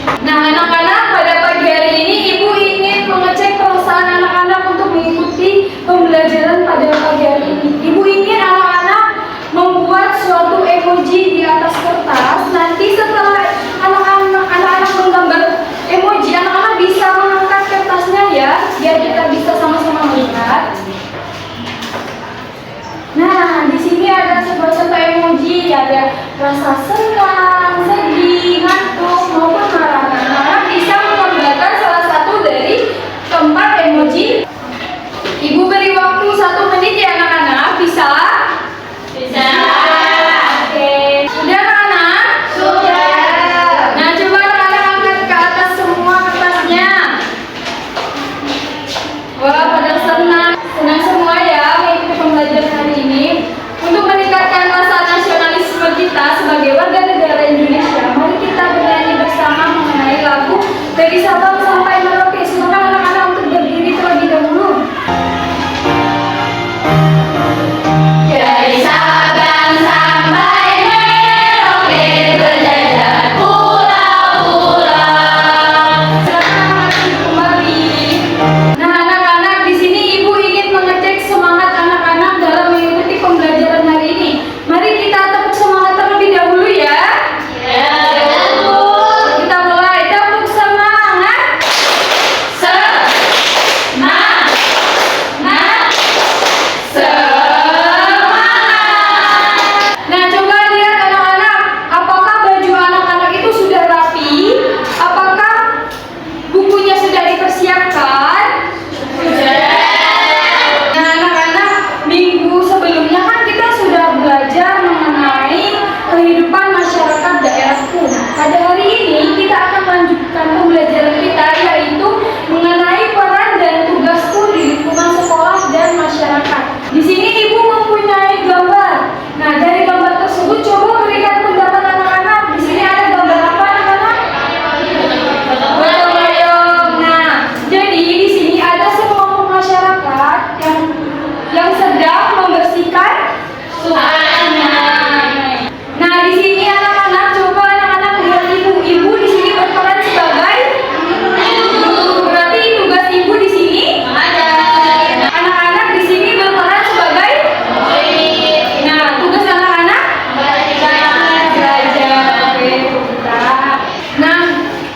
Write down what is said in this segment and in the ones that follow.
Nah, anak-anak, pada pagi hari ini Ibu ingin mengecek perasaan anak-anak untuk mengikuti pembelajaran pada pagi hari ini. Ibu ingin anak-anak membuat suatu emoji di atas kertas. Nanti setelah anak-anak menggambar emoji, anak-anak bisa mengangkat kertasnya ya, biar kita bisa sama-sama melihat. Nah, di sini ada sebuah contoh emoji, ada rasa senang, sedih, ngantuk, maupun marah. Nah, anak-anak bisa menggambarkan salah satu dari keempat emoji. Ibu beri waktu 1 menit ya anak-anak, bisa? Bisa. Oke. Sudah anak-anak? Sudah. Nah, coba anak-anak angkat ke atas semua kertasnya. Wah, pada senang semua ya mengikuti pembelajaran hari ini. Untuk meningkatkan rasa nasionalisme kita sebagai warga negara Indonesia, mari kita bernyanyi bersama mengenai lagu Dari Sabang Sampai Merauke. Silakan anak-anak untuk berdiri terlebih dahulu. Dari Sabang sampai Merauke berjajar pulau-pulau. Silakan anak-anak kembali. Nah, anak-anak, di sini Ibu ingin mengecek semangat anak-anak dalam mengikuti pembelajaran hari ini. Mari kita tepuk semangat terlebih dahulu ya. Ya, Bu. Kita mulai, tepuk semangat. Semangat. Nah, coba lihat anak-anak, apakah baju anak-anak itu sudah rapi? Apakah bukunya sudah dipersiapkan? Nah, anak-anak, minggu sebelumnya kan kita sudah belajar mengenai kehidupan masyarakat daerahku. Pada hari ini kita akan melanjutkan pembelajaran kita, yaitu mengenai peran dan tugasku di lingkungan sekolah dan masyarakat. Di sini Ibu mempunyai gambar. Nah, dari gambar tersebut coba berikan pendapat anak-anak. Di sini ada gambar apa anak-anak? Gotong royong. Nah, jadi di sini ada sekelompok masyarakat yang sedang membersihkan sungai. Nah, di sini anak-anak, coba anak-anak lihat ibu. Ibu di sini berperan sebagai guru. Berarti tugas ibu di sini. Anak-anak di sini berperan sebagai. Nah, tugas anak-anak belajar. Oke, kita. Nah,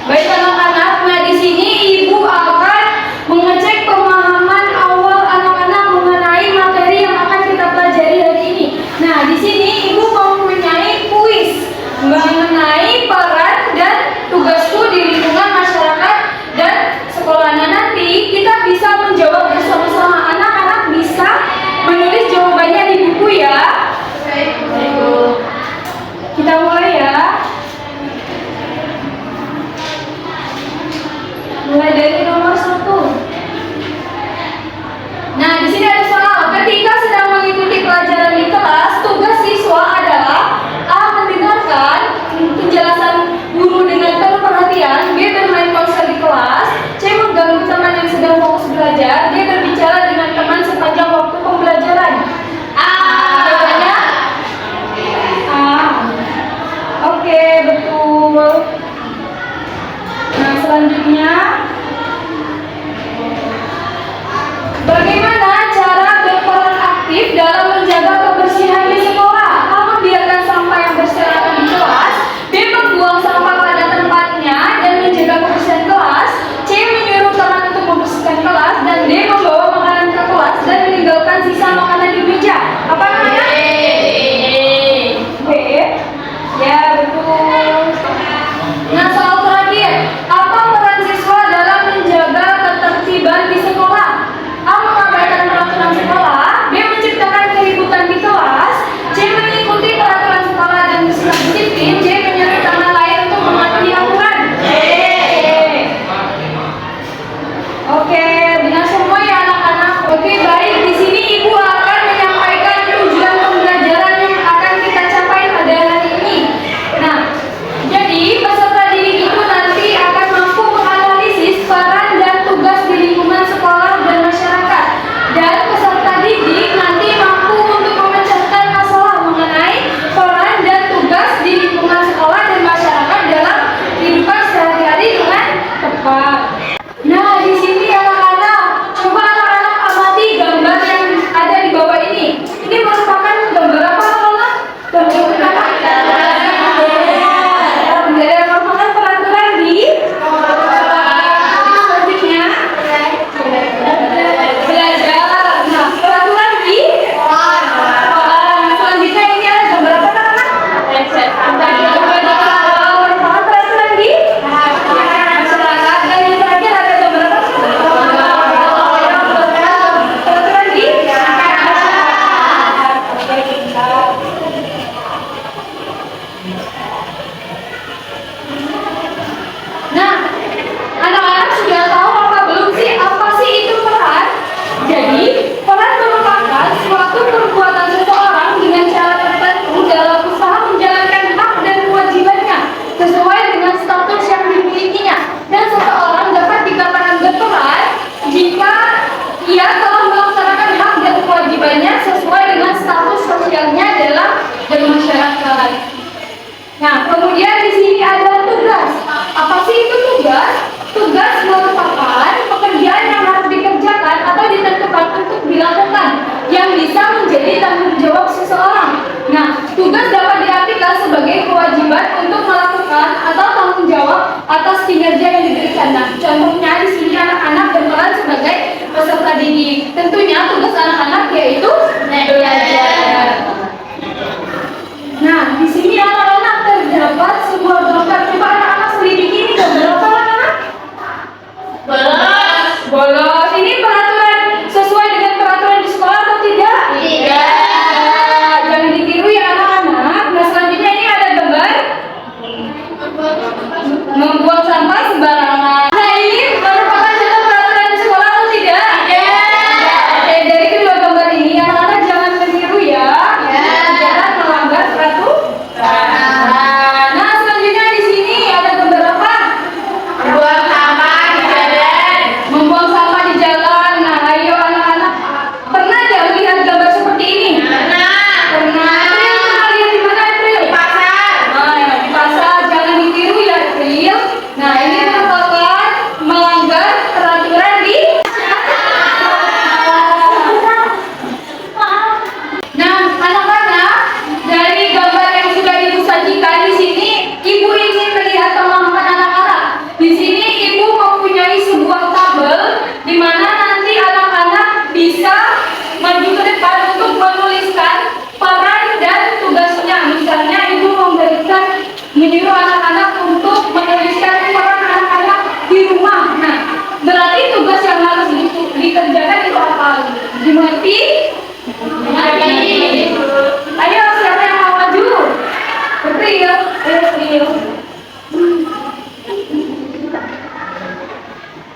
baik anak-anak. Nah, di sini ibu akan mengecek pemahaman awal anak-anak mengenai materi yang akan kita pelajari hari ini. Nah, di sini ibu mempunyai kuis mengenai peran dan tugasku di lingkungan masyarakat dan sekolah. Nah, nanti kita bisa menjawab bersama-sama. Anak-anak bisa menulis jawabannya di buku ya. Kita mulai ya. Mulai dari nomor 1. Nah, di sini ada soal. Ketika sedang mengikuti pelajaran di kelas, tugas siswa adalah A. Mendengarkan penjelasan guru dengan penuh perhatian, B. Bermain ponsel di kelas, C. Mengganggu teman yang sedang fokus belajar, D. Berbicara dengan teman sepanjang waktu pembelajaran. Jawabannya A. Oke, betul. Nah, selanjutnya, bagaimana cara berperan aktif dalam menjaga kebersihan di sekolah? A. Membiarkan sampah yang berserakan di kelas, B. Membuang sampah pada tempatnya dan menjaga kebersihan kelas, C. Menyuruh teman untuk membersihkan kelas, dan D. Membawa makanan ke kelas dan meninggalkan sisa makanan di meja. Apa namanya? B. Ya, betul. Nah, soal terakhir, apa peran siswa kemudian di sini ada tugas. Apa sih itu tugas? Tugas merupakan pekerjaan yang harus dikerjakan atau ditentukan untuk dilakukan yang bisa menjadi tanggung jawab seseorang. Nah, tugas dapat diartikan sebagai kewajiban untuk melakukan atau tanggung jawab atas kinerja yang diberikan. Nah, contohnya di sini anak-anak berperan sebagai peserta didik. Tentunya tugas anak-anak yaitu belajar. Nah, di sini anak-anak terdapat sebuah gambar. Coba anak-anak selidiki ini gambar apa anak-anak? Bolos. Bolos. Ini peraturan sesuai dengan peraturan di sekolah atau tidak? Tidak. Jangan ditiru ya anak-anak. Nah, selanjutnya ini ada gambar membuang sampah sembarangan. Nah, ini merupakan contoh peraturan di sekolah atau tidak? Tidak. Oke, dari kedua gambar ini anak-anak jangan meniru ya. Jangan melanggar peraturan. Nah, selanjutnya di sini ada gambar apa? Buang sampah di jalan. Membuang sampah di jalan. Nah, ayo anak-anak, pernah nggak melihat gambar seperti ini? Pernah. Pernah. April, pernah lihat di mana April? Di pasar. Nah, di pasar jangan ditiru ya April. Nah, ini merupakan melanggar peraturan di. Nah, anak-anak, dari gambar yang sudah ibu sajikan di sini, ibu ingin melihat pemahaman anak-anak. Di sini ibu mempunyai sebuah tabel di mana nanti anak-anak bisa maju ke depan untuk menuliskan peran dan tugasnya. Misalnya ibu menyuruh anak-anak untuk menuliskan peran anak-anak di rumah. Nah, berarti tugas yang harus dikerjakan itu apa? Dimengerti? Ayo, siapa yang mau maju? April, ayo April.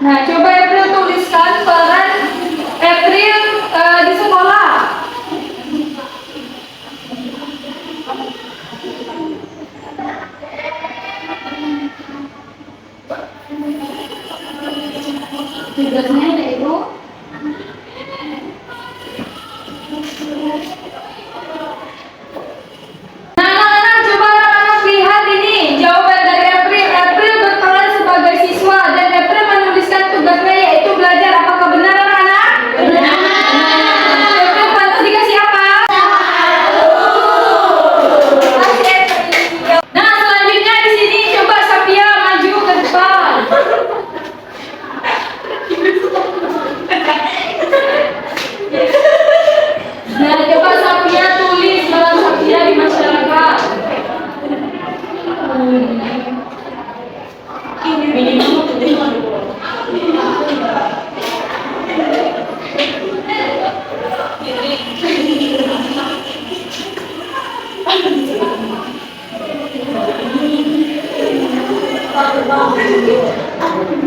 Nah, coba April tuliskan peran April di sekolah. Tugasnya yaitu Nah, anak-anak, coba anak-anak lihat ini jawaban dari April. April berperan sebagai siswa dan April menuliskan tugasnya yaitu belajar. Apakah benar anak-anak? Benar. April pantas dikasih apa? Nah, selanjutnya di sini coba Sapia maju ke depan. Nah, coba Sapia tulis peran Sapia di masyarakat.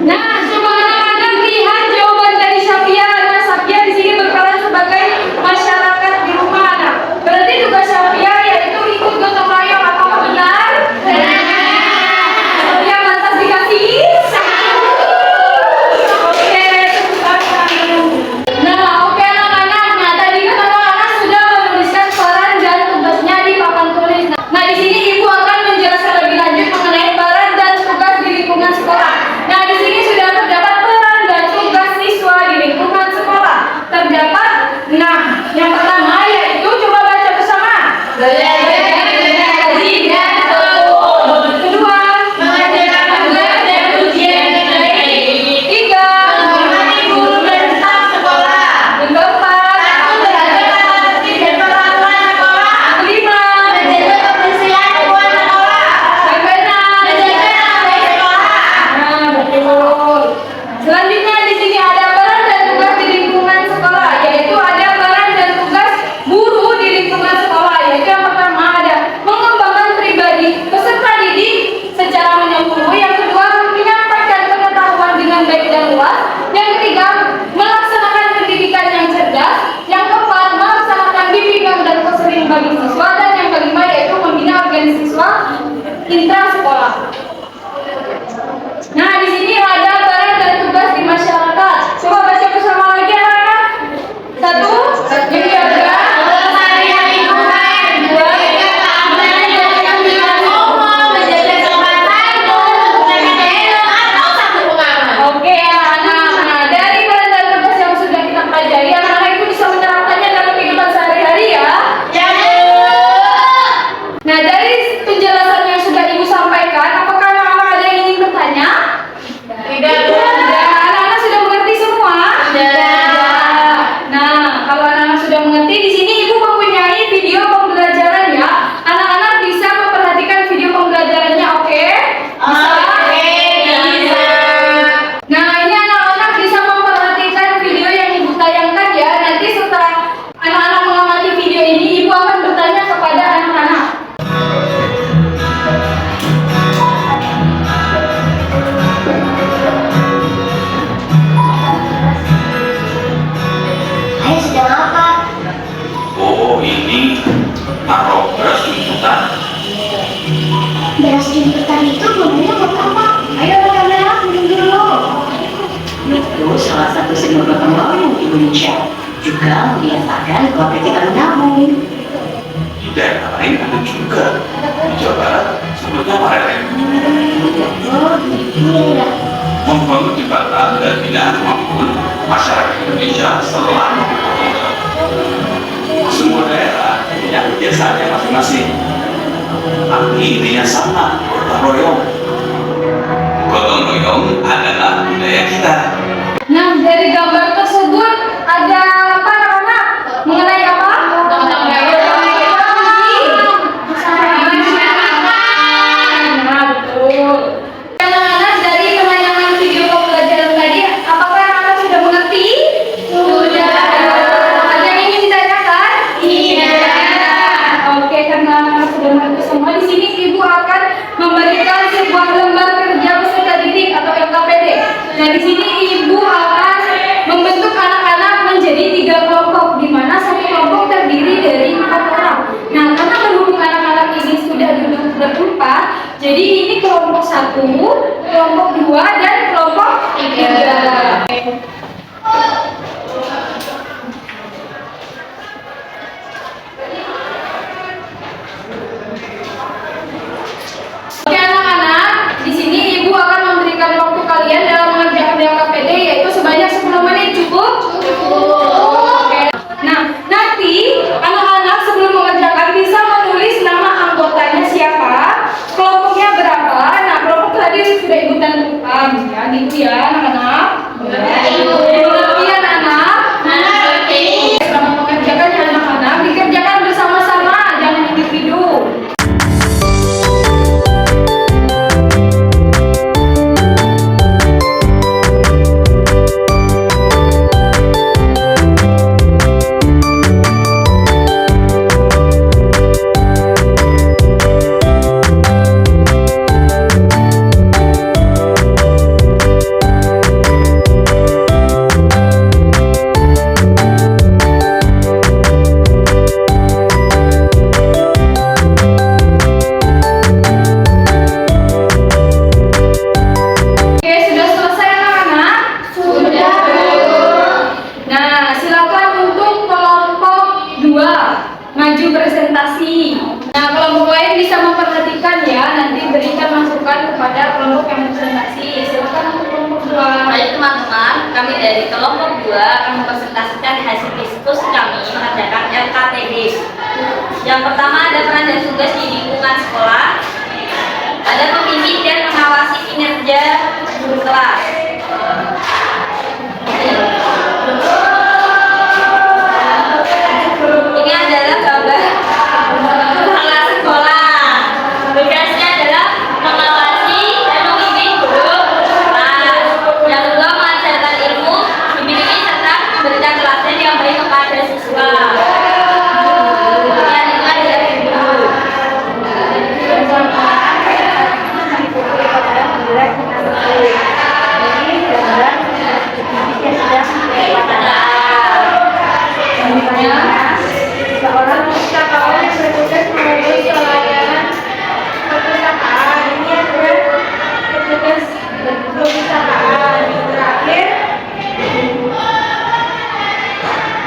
Nah, coba anak-anak lihat jawaban dari Sapia. Nah, Sapia di sini berperan sebagai masyarakat di rumah. Nah, berarti tugas Sapia yaitu ikut gotong royong. Apakah benar? Sapia pantas dikasih? Oke, tepuk tangan. Nah, oke anak-anak. Nah, tadi kan anak-anak sudah menuliskan peran dan tugasnya di papan tulis. Nah, di sini ibu akan menjelaskan lebih lanjut mengenai peran dan tugas di lingkungan sekolah. Nah, di sini sudah Padahal di KPT kami nabung. Di daerah lain ada juga. Di Jawa Barat sebutnya PRM. Oh, iya ya. Membangun jembatan dan binaan maupun masyarakat Indonesia selalu bertanggung. Semua daerah punya kebiasaannya masing-masing. Tapi intinya sama, gotong royong. Gotong royong adalah budaya kita. Nah, dari gambar tersebut ada apa anak-anak? Mengenai apa? Gotong royong. Nah, betul. Anak-anak, dari pemandangan video pembelajaran tadi, apakah anak-anak sudah mengerti? Sudah. Ada yang ingin ditanyakan? Iya. Oke, karena anak-anak sudah mengerti semua, di sini Ibu akan memberikan sebuah lembar kerja peserta didik atau LKPD. Nah, di sini Ibu akan membentuk anak-anak menjadi 3 kelompok, di mana satu kelompok terdiri dari 4 orang. Nah, karena berhubung anak-anak ini sudah duduk berempat, jadi ini kelompok 1, kelompok 2, dan kelompok 3. Oke anak-anak, di sini Ibu akan memberikan waktu kalian dalam mengerjakan LKPD yaitu sebanyak 10 menit. Cukup? Oke. Nah, nanti anak-anak sebelum mengerjakan bisa menulis nama anggotanya siapa, kelompoknya berapa. Nah, kelompok tadi sudah Ibu tentukan ya, gitu ya anak-anak. Mengerti ya anak-anak? Selama mengerjakan ya anak-anak, dikerjakan bersama-sama, jangan individu. Oke, sudah selesai anak-anak? Sudah. Nah, silakan untuk kelompok 2 maju presentasi. Nah, kelompok lain bisa memperhatikan ya, nanti berikan masukan kepada kelompok yang presentasi. Silakan untuk kelompok 2. Baik teman-teman, kami dari kelompok 2 akan mempresentasikan hasil diskusi kami mengerjakan LKPD. Yang pertama ada peran dan tugas di lingkungan sekolah, ada pembimbing dan mengawasi kinerja guru kelas. Ini adalah gambar kepala sekolah. Tugasnya adalah mengawasi dan membimbing guru kelas. Yang kedua mengajarkan ilmu, membimbing serta memberikan teladan yang baik kepada siswa. Kemudian itu adalah guru. Seorang pustakawan yang bertugas mengurus pelayanan perpustakaan. Ini adalah petugas perpustakaan. Terakhir,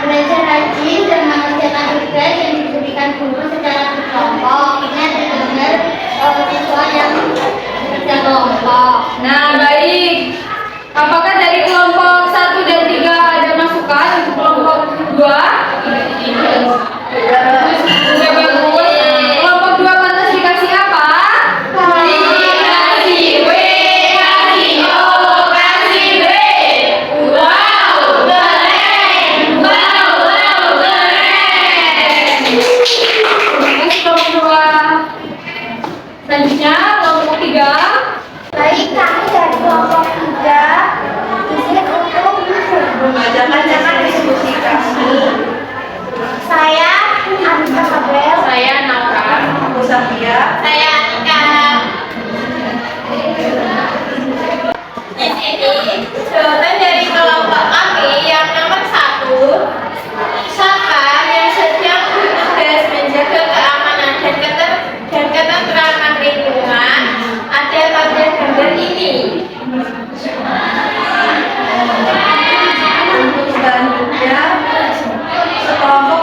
Belajar rajin dan mengerjakan tugas yang diberikan guru secara berkelompok. Ini benar-benar siswa yang bekerja kelompok. nah baik. Apakah dari kelompok 1 dan 3 ada masukan untuk kelompok 2? Sudah bagus. Kelompok 2 pantas dikasih apa? Kasih W, kasih O, kasih B. Wow, keren. Wow, keren. Bagus kelompok 2. Selanjutnya kelompok 3. Baik, kami dari kelompok 3 izin untuk Membacakan diskusi kami. saya Anissa Sabrel. Saya Naura. Aku Safia. Saya Atika. Di sini jawaban dari kelompok kami yang nomor 1. Siapa yang sedang bertugas menjaga keamanan dan ketentraman lingkungan ada pada gambar ini. Untuk selanjutnya sekelompok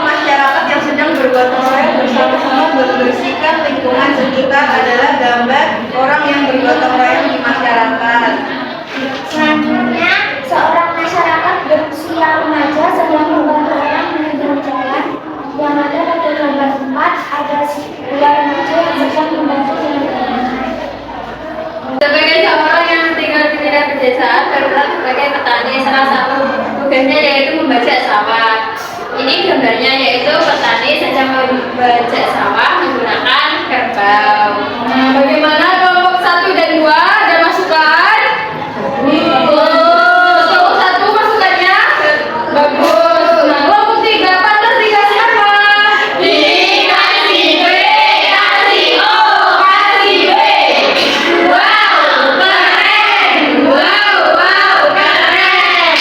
saat darurat sebagai petani. Salah satu tugasnya yaitu membajak sawah. Ini gambarnya yaitu petani sedang membajak sawah menggunakan kerbau. Nah, bagaimana kelompok 1 dan 2? Ada masukan? Kelompok 1 masukannya? Bagus. Nah, kelompok 3 pantas dikasih apa? Dikasih B, kasih O, kasih B. Wow, keren. Wow, keren.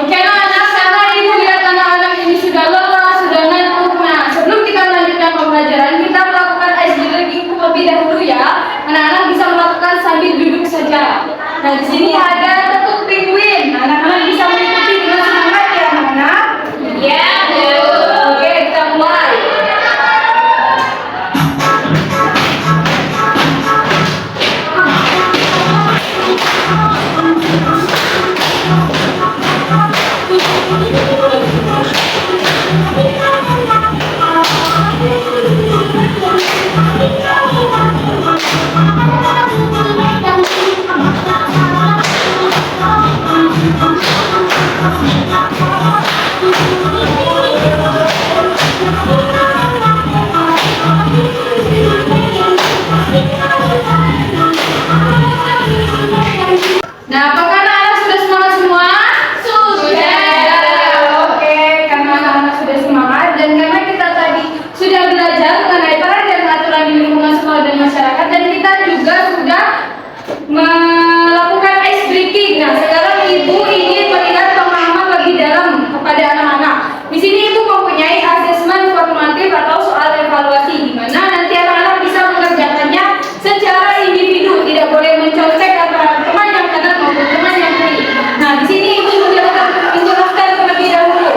Oke anak-anak, karena ibu lihat anak-anak ini sudah lelah, sudah ngantuk. Nah, sebelum kita melanjutkan pembelajaran, kita melakukan ice breaking terlebih dahulu ya. Anak-anak bisa melakukan sambil duduk saja. Nah, di sini ada tepuk penguin. Nah, anak-anak bisa mengikuti dengan semangat ya anak-anak. Ya, Bu. Oke, kita mulai. Nah, apakah anak-anak sudah semangat semua? Oke, karena anak-anak sudah semangat dan karena kita tadi sudah belajar mengenai peraturan dan aturan di lingkungan sekolah dan masyarakat dan kita juga sudah melakukan ice breaking. Nah, sekarang ibu ingin melihat pemahaman lebih dalam kepada anak-anak. Di sini ibu mempunyai asesmen formatif atau soal evaluasi di mana nanti anak-anak bisa mengerjakannya secara individu, tidak boleh mencontek antara teman yang kanan maupun teman yang kiri. Nah, di sini ibu menjelaskan terlebih dahulu.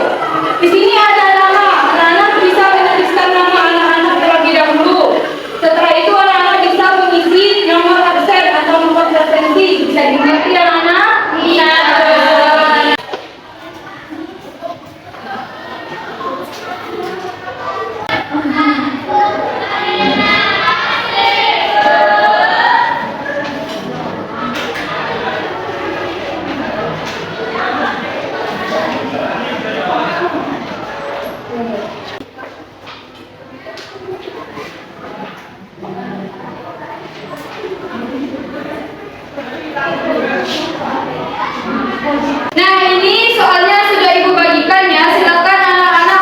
Di sini ada nama, anak-anak bisa menuliskan nama anak-anak terlebih dahulu. Setelah itu anak-anak bisa mengisi nomor absen atau nomor absensi. Bisa dimengerti anak-anak? Iya. Nah, ini soalnya sudah ibu bagikan ya. Silakan anak-anak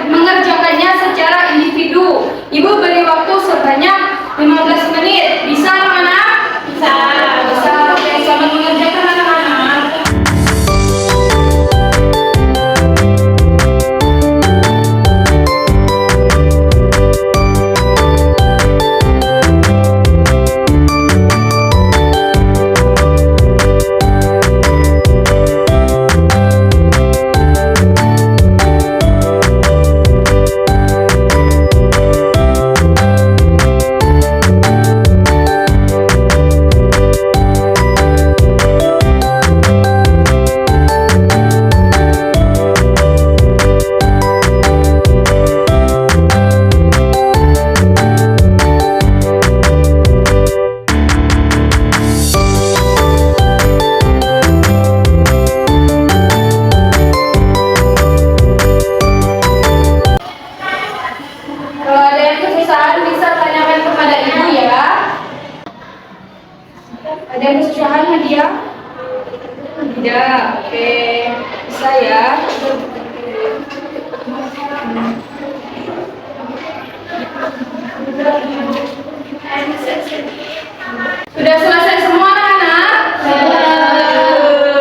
mengerjakannya secara individu. Ibu beri waktu sebanyak 15 menit. Bisa anak-anak? Bisa. Oke, selamat mengerjakan anak-anak. Kalau ada yang kesusahan bisa tanyakan kepada ibu ya. Ada yang kesusahan Nadia? Tidak. Oke, bisa ya. Sudah selesai semua anak-anak?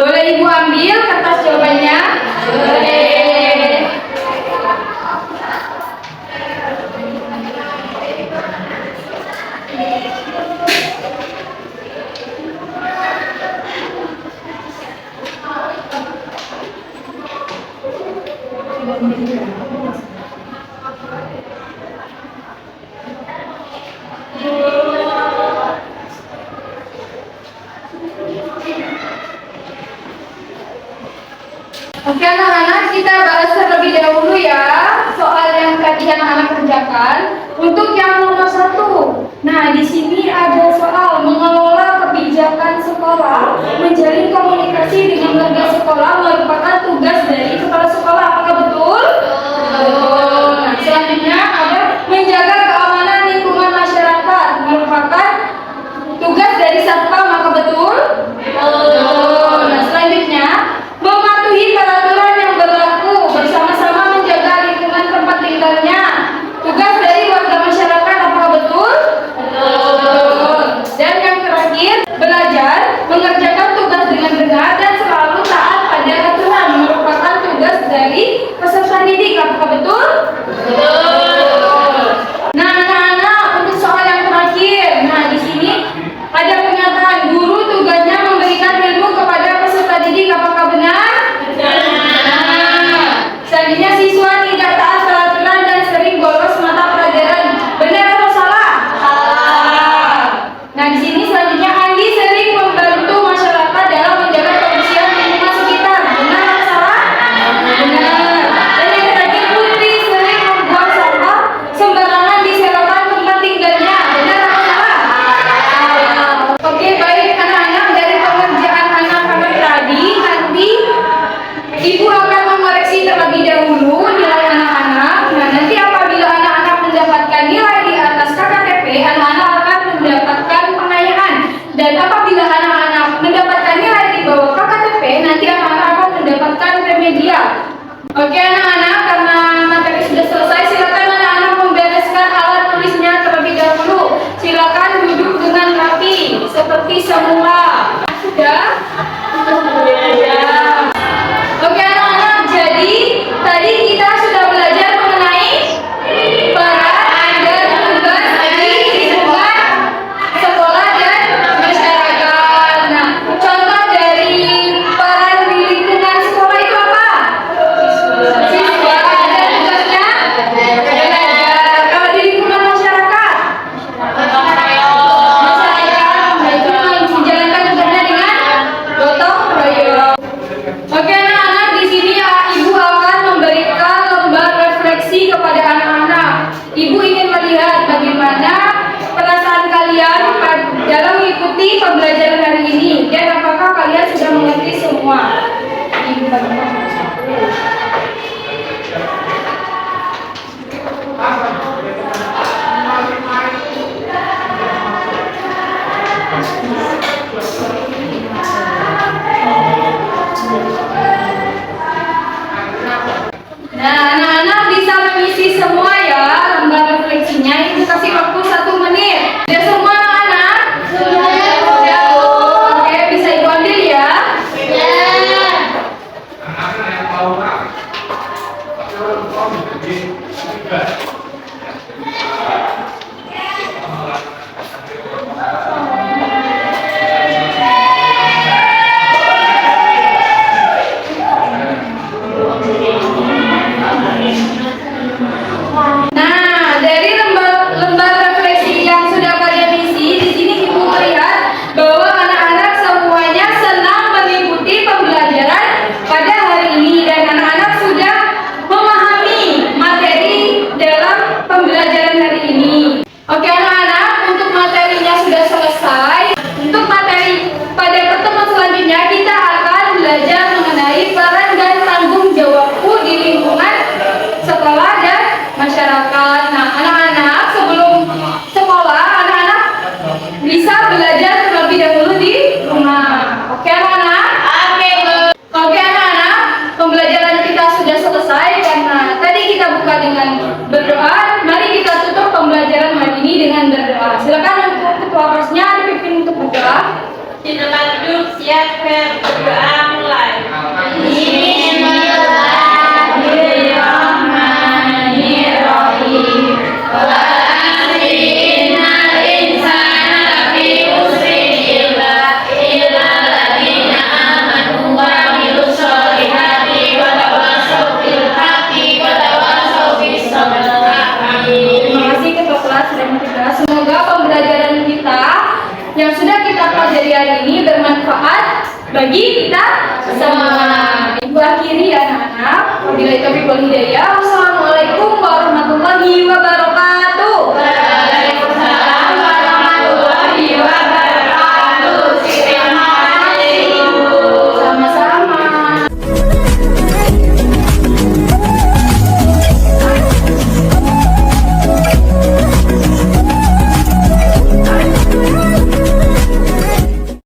Boleh ibu ambil kertas jawabannya? Boleh. Oke anak-anak, kita bahas terlebih dahulu ya soal yang tadi anak-anak kerjakan. Untuk yang nomor 1, nah di sini ada soal mengelola kebijakan sekolah belajar, mengerjakan tugas dengan benar dan selalu taat pada aturan merupakan tugas dari peserta didik. Apakah betul? Nah, anak-anak, untuk soal yang terakhir. Nah, di sini ada pernyataan guru tugasnya memberikan ilmu kepada peserta didik. Apakah benar? Selanjutnya siswa tidak taat peraturan dan sering bolos mata pelajaran. Benar atau salah? Nah, di sini selanjutnya Andi sering membantu masyarakat dalam menjaga kebersihan lingkungan sekitar. Benar atau salah? Benar. Dan yang terakhir, Putri sering membuang sampah sembarangan di selokan tempat tinggalnya. Benar atau salah? Oke, baik anak-anak, dari pengerjaan anak-anak tadi, nanti Ibu akan mengoreksi terlebih dahulu nilai anak-anak. Nah, nanti apabila anak-anak mendapatkan nilai di atas KKTP, anak-anak akan mendapatkan pengayaan. Dan apabila anak-anak mendapatkan nilai di bawah KKTP, nanti anak-anak akan mendapatkan remedial. Oke anak-anak, karena materi sudah selesai, silakan anak-anak membereskan alat tulisnya terlebih dahulu. Silakan duduk dengan rapi seperti semula. Sudah? Oke anak-anak, jadi tadi kita sudah belajar mengenai peran dan tugas di lingkungan sekolah dan masyarakat. Nah, contoh dari peran di lingkungan sekolah itu apa? Siswa dan tugasnya belajar. Kalau di lingkungan masyarakat, itu menjalankan tugasnya dengan gotong royong. Oke anak-anak, di sini Ibu akan memberikan lembar refleksi kepada anak-anak. Ibu ingin melihat bagaimana perasaan kalian dalam mengikuti pembelajaran hari ini dan apakah kalian sudah mengerti semua. Ibu Nah, anak-anak bisa mengisi semua ya lembar refleksinya. Ibu kasih waktu 1 menit. Sudah semua anak-anak? Sudah. Oke, bisa Ibu ambil ya? Nah, dari lembar refleksi yang sudah kalian isi, di sini Ibu melihat bahwa anak-anak semuanya senang mengikuti pembelajaran pada hari ini dan anak-anak sudah memahami materi dalam pembelajaran hari ini. Oke anak-anak, untuk materinya sudah selesai. Untuk materi pada pertemuan selanjutnya kita akan belajar mengenai peran dan tanggung jawabku di lingkungan sekolah dan masyarakat. Nah, anak-anak sebelum sekolah, anak-anak bisa belajar terlebih dahulu di rumah. Oke anak-anak? Oke anak-anak, pembelajaran kita sudah selesai karena tadi kita buka dengan berdoa. Mari kita tutup pembelajaran hari ini dengan berdoa. Silakan untuk ketua kelasnya dipimpin untuk berdoa. Di tempat duduk, siap berdoa mulai. Terima kasih ketua kelas sudah menjelaskan. Semoga pembelajaran kita yang sudah kita pelajari hari ini bermanfaat bagi kita semua. Ibu akhiri ya anak-anak. Wabillahi taufiq wal hidayah. Wassalamualaikum warahmatullahi wabarakatuh.